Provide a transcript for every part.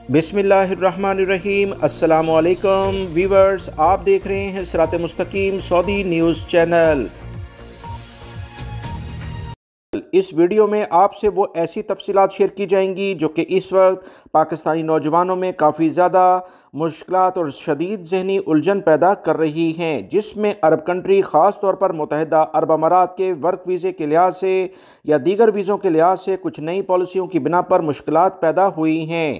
बिस्मिल्लाहिर्रहमानिर्रहीम। अस्सलामुअलैकुम व्यूवर्स, आप देख रहे हैं सिरात मुस्तकीम सऊदी न्यूज़ चैनल। इस वीडियो में आपसे वो ऐसी तफसीलात शेयर की जाएंगी जो कि इस वक्त पाकिस्तानी नौजवानों में काफ़ी ज़्यादा मुश्किलात और शदीद ज़हनी उलझन पैदा कर रही हैं, जिसमें अरब कंट्री ख़ास तौर पर मुत्तहिदा अरब अमारात के वर्क वीज़े के लिहाज से या दीगर वीज़ों के लिहाज से कुछ नई पॉलिसियों की बिना पर मुश्किलात पैदा हुई हैं।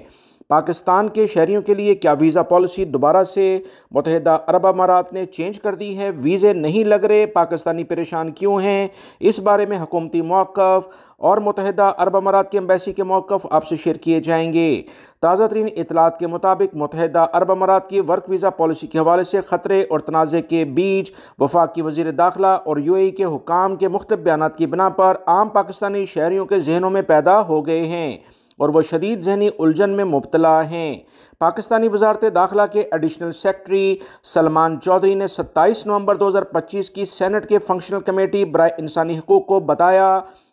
पाकिस्तान के शहरियों के लिए क्या वीज़ा पॉलिसी दोबारा से मुत्तहिदा अरब अमारात ने चेंज कर दी है? वीज़े नहीं लग रहे, पाकिस्तानी परेशान क्यों हैं? इस बारे में हुकूमती मौक़िफ़ और मुत्तहिदा अरब अमारात की एम्बेसी के मौक़िफ़ आपसे शेयर किए जाएंगे। ताज़ा तरीन इतलात के मुताबिक मुत्तहिदा अरब अमारात की वर्क वीज़ा पॉलिसी के हवाले से ख़तरे और तनाज़े के बीच वफाकी वज़ीर दाखिला और UAE के हुकाम के मुख्तलिफ़ बयानात की बिना पर आम पाकिस्तानी शहरियों के जहनों में पैदा हो गए हैं और वह शदीद ज़हनी उलझन में मुब्तला हैं। पाकिस्तानी वज़ारत दाखिला के एडिशनल सेक्रेटरी सलमान चौधरी ने 27 नवंबर 2025 की सेनेट के फंक्शनल कमेटी बराए इंसानी हकूक़ को बताया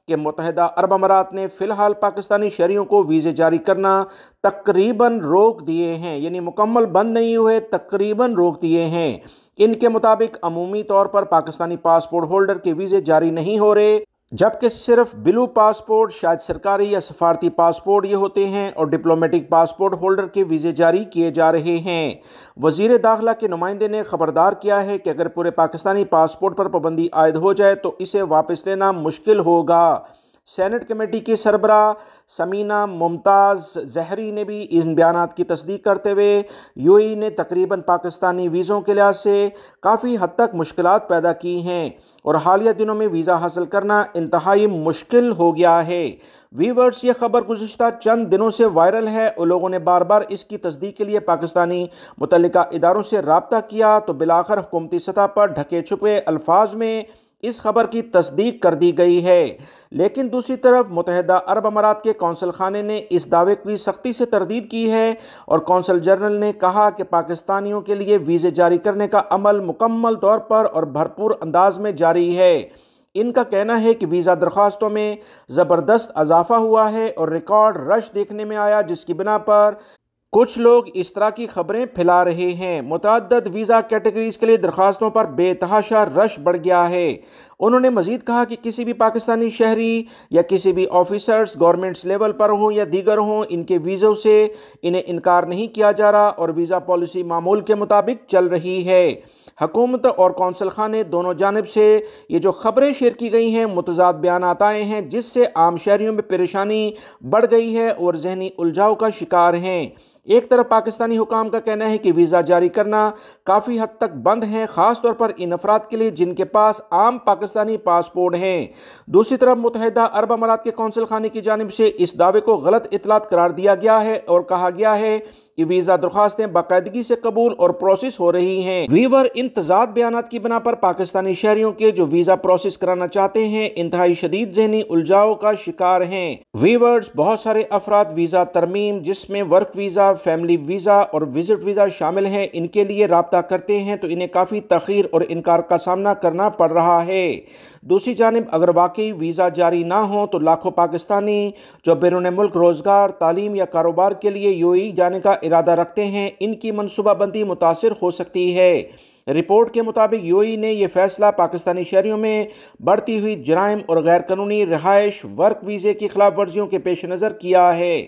कि मुत्तहिदा अरब अमारात ने फ़िलहाल पाकिस्तानी शहरियों को वीज़े जारी करना तकरीबन रोक दिए हैं, यानी मुकम्मल बंद नहीं हुए, तकरीबन रोक दिए हैं। इनके मुताबिक अमूमी तौर पर पाकिस्तानी पासपोर्ट होल्डर के वीज़े जारी नहीं हो रहे, जबकि सिर्फ ब्लू पासपोर्ट, शायद सरकारी या सफारती पासपोर्ट ये होते हैं और डिप्लोमेटिक पासपोर्ट होल्डर के वीज़े जारी किए जा रहे हैं। वज़ीर दाखिला के नुमाइंदे ने खबरदार किया है कि अगर पूरे पाकिस्तानी पासपोर्ट पर पाबंदी आयद हो जाए तो इसे वापस लेना मुश्किल होगा। सेनेट कमेटी की सरबरा समीना मुमताज़ जहरी ने भी इन बयानात की तस्दीक करते हुए UAE ने तकरीबन पाकिस्तानी वीज़ों के लिहाज से काफ़ी हद तक मुश्किलात पैदा की हैं और हालिया दिनों में वीज़ा हासिल करना इंतहाई मुश्किल हो गया है। वीवर्स, ये खबर गुज़िश्ता चंद दिनों से वायरल है और लोगों ने बार बार इसकी तस्दीक के लिए पाकिस्तानी मुतल्लिका इदारों से रब्ता किया तो बिलाखिर हुकूमती सतह पर ढके छुपे अल्फाज में इस खबर की तस्दीक कर दी गई है। लेकिन दूसरी तरफ मुत्तहिदा अरब अमारात के कौंसल खाने ने इस दावे की सख्ती से तरदीद की है और कौंसल जनरल ने कहा कि पाकिस्तानियों के लिए वीज़े जारी करने का अमल मुकम्मल तौर पर और भरपूर अंदाज में जारी है। इनका कहना है कि वीज़ा दरख्वास्तों में ज़बरदस्त इजाफा हुआ है और रिकॉर्ड रश देखने में आया, जिसकी बिना पर कुछ लोग इस तरह की खबरें फैला रहे हैं। मुतअद्दिद वीज़ा कैटेगरीज के लिए दरख्वास्तों पर बेतहाशा रश बढ़ गया है। उन्होंने मज़ीद कहा कि किसी भी पाकिस्तानी शहरी या किसी भी ऑफिसर्स गवर्नमेंट्स लेवल पर हों या दीगर हों, इनके वीज़ों से इन्हें इनकार नहीं किया जा रहा और वीज़ा पॉलिसी मामूल के मुताबिक चल रही है। हुकूमत और कौंसल खाने दोनों जानिब से ये जो खबरें शेयर की गई हैं, मुतज़ाद बयानात आए हैं, जिससे आम शहरियों में परेशानी बढ़ गई है और जहनी उलझाव का शिकार हैं। एक तरफ पाकिस्तानी हुकाम का कहना है कि वीज़ा जारी करना काफ़ी हद तक बंद है, ख़ास तौर पर इन अफराद के लिए जिनके पास आम पाकिस्तानी पासपोर्ट हैं। दूसरी तरफ मुत्तहिदा अरब अमारात के कौंसल खाने की जानिब से इस दावे को गलत इतलात करार दिया गया है और कहा गया है कि वीज़ा दरख्वास्तें बाकायदगी से कबूल और प्रोसेस हो रही हैं। वीवर, इन तज़ाद बयानात की बिना पर पाकिस्तानी शहरियों के जो वीज़ा प्रोसेस कराना चाहते हैं इंतहाई शदीद ज़हनी उलझाव का शिकार हैं। वीवर्स, बहुत सारे अफराद वीज़ा तरमीम, जिसमें वर्क वीज़ा, फैमिली वीज़ा और विजिट वीज़ा शामिल हैं, इनके लिए रब्ता करते हैं तो इन्हें काफ़ी तख़ीर और इनकार का सामना करना पड़ रहा है। दूसरी जानिब अगर वाकई वीज़ा जारी ना हो तो लाखों पाकिस्तानी जो बैरून मुल्क रोज़गार, तालीम या कारोबार के लिए UAE जाने का इरादा रखते हैं, इनकी मनसूबाबंदी मुतासिर हो सकती है। रिपोर्ट के मुताबिक UAE ने यह फैसला पाकिस्तानी शहरियों में बढ़ती हुई जराइम और गैर कानूनी रिहाइश वर्क वीज़े की खिलाफ वर्जियों के पेश नज़र किया है।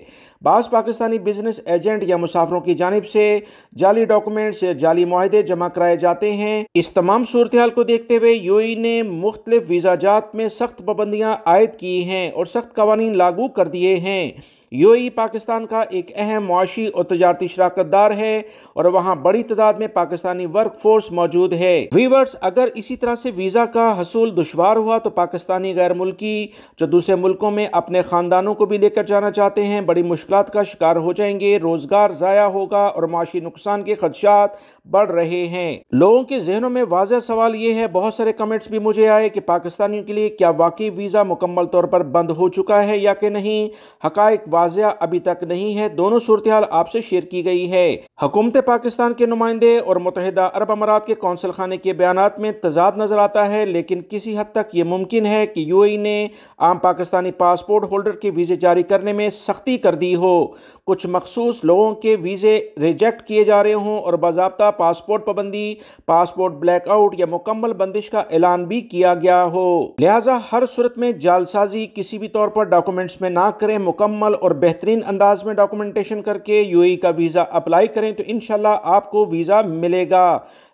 बाज़ पाकिस्तानी बिजनेस एजेंट या मुसाफरों की जानिब से जाली डॉक्यूमेंट्स या जाली मुआहदे जमा कराए जाते हैं। इस तमाम सूरत हाल को देखते हुए UAE ने मुख्तलिफ वीज़ा जात में सख्त पाबंदियाँ आयद की हैं और सख्त कवानीन लागू कर दिए हैं। UAE पाकिस्तान का एक अहम मुआशी और तजारती शराकतदार है और वहाँ बड़ी तादाद में पाकिस्तानी वर्क फोर्स मौजूद है। वीवर्स, अगर इसी तरह से वीज़ा का हसूल दुश्वार हुआ तो पाकिस्तानी गैर मुल्की जो दूसरे मुल्कों में अपने ख़ानदानों को भी लेकर जाना चाहते हैं बड़ी मुश्किलात का शिकार हो जाएंगे, रोज़गार ज़ाया होगा और माशी नुकसान के खदशात बढ़ रहे हैं। लोगों के जहनों में वाज़ह सवाल ये है, बहुत सारे कमेंट्स भी मुझे आए कि पाकिस्तानियों के लिए क्या वाकई वीज़ा मुकम्मल तौर पर बंद हो चुका है या कि नहीं। हक़ाइक़ वाज़ह अभी तक नहीं है। दोनों सूरत हाल आपसे शेयर की गई है। हुकूमत पाकिस्तान के नुमाइंदे और मुत्तहिदा अरब अमारात के कौंसल खाने के बयानात में तजाद नजर आता है, लेकिन किसी हद तक ये मुमकिन है कि UAE ने आम पाकिस्तानी पासपोर्ट होल्डर के वीज़े जारी करने में सख्ती कर दी हो, कुछ मखसूस लोगों के वीज़े रिजेक्ट किए जा रहे हों और बाज़ाब्ता पासपोर्ट पाबंदी, पासपोर्ट ब्लैकआउट या मुकम्मल बंदिश का ऐलान भी किया गया हो। लिहाजा हर सूरत में जालसाजी किसी भी तौर पर डॉक्यूमेंट्स में ना करें, मुकम्मल और बेहतरीन अंदाज में डॉक्यूमेंटेशन करके यूएई का वीज़ा अप्लाई करें तो इंशाल्लाह आपको वीज़ा मिलेगा।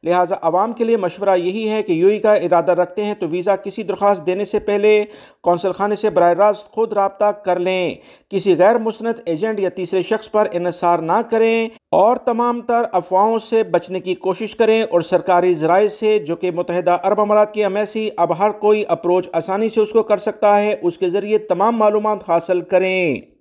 लिहाजा आवाम के लिए मशवरा यही है कि यूएई का इरादा रखते हैं तो वीज़ा किसी दरख्वास्त देने से पहले कौंसल खाने से बराह रास्त खुद रब्ता कर लें, किसी गैर मुसनद एजेंट या तीसरे शख्स पर इन्हिसार ना करें और तमाम तर अफवाहों से बचने की कोशिश करें और सरकारी ज़राए से, जो कि मुत्तहिदा अरब अमारात की एम्बेसी अब हर कोई अप्रोच आसानी से उसको कर सकता है, उसके ज़रिए तमाम मालूमात हासिल करें।